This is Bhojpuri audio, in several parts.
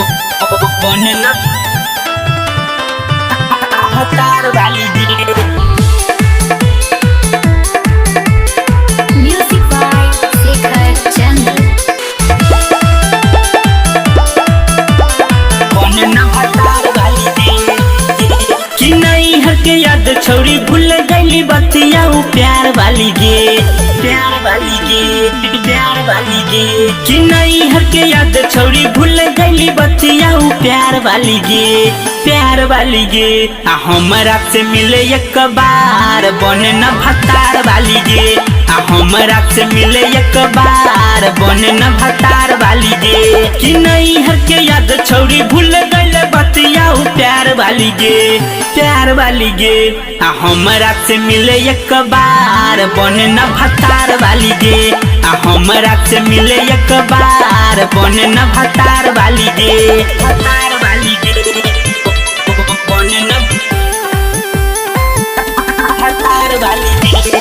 बने न हतार वाली गे। Music by Shekhar Chandra. बने न हतार वाली गे। कि नहीं हर के याद छोड़ी भूल गईली बतिया उ प्यार वाली गे। प्यार वाली गे, प्यार वाली गे। कि नहीं हर के याद छोड़ी भूल गईली बतिया उ प्यार वाली गे। प्यार वाली गे आ हमरा से मिले एक बार बने न भतार वाली गे। आ हमरा से मिले एक बार बने न भतार वाली गे। कि नहीं हर के याद छोड़ी भूल गईले बतिया उ प्यार वाली गे। प्यार वाली गे आ हमरा से मिले एक बार बने न भतार वाली गे। आ हमरा से मिले एक बार बने न भतार वाली गे। भतार वाली गे बने न भतार वाली गे।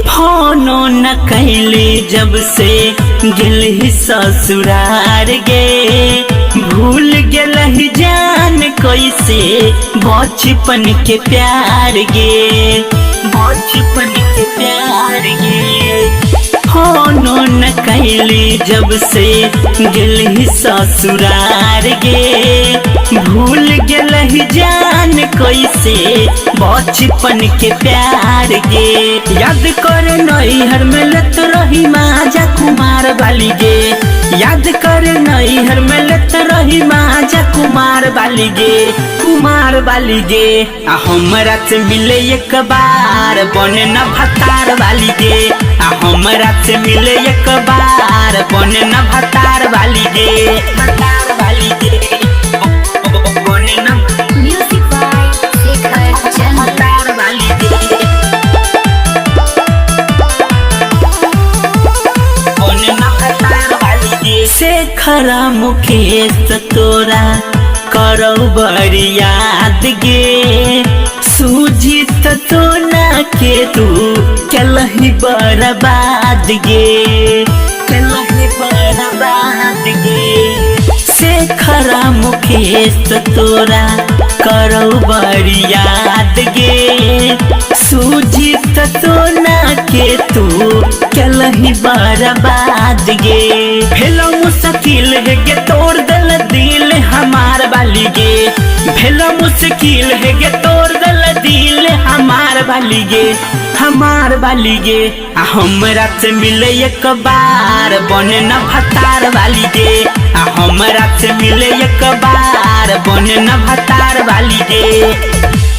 फोनो न कैले जब से गेल ही ससुरार गे। भूल गेल ही जान कैसे बचपन के प्यार गे। बचपन के प्यार गे। फोनो न कैले जब से गेल ही ससुरार गे। भूल गेल ही जान कैसे बचपन के प्यार गे। याद कर नैहर में लेत रही माजा कुमार वाली गे। याद कर नैहर में लेत रही माजा कुमार वाली गे। कुमार वाली गे आ हमरा से मिले एक बार बने न भतार वाली गे। आ हमरा से मिले एक बार बने न भतार वाली गे। भतार वाली गे बने न Music by Shekhar Chandra. भतार वाली गे। बने न भतार वाली गे। शेखर मुकेश तोरा करो बड़ी याद गे। सूजित तो ना के तू चलही बर्बाद गे। चलही बर्बाद गे। शेखर मुकेश तोरा करो बड़ी याद गे। सूजित तो ना के तू चलही बर्बाद गे। भेलो मुश्किल है गे तोड़ दल दिल हमार वाली गे। भेलो मुश्किल है गे तोड़ दल दिल हमार वाली गे। हमार वाली गे आ हमरा से मिले एक बार बने न भतार वाली गे। आ हमरा से मिले एक बार बने न भतार वाली गे।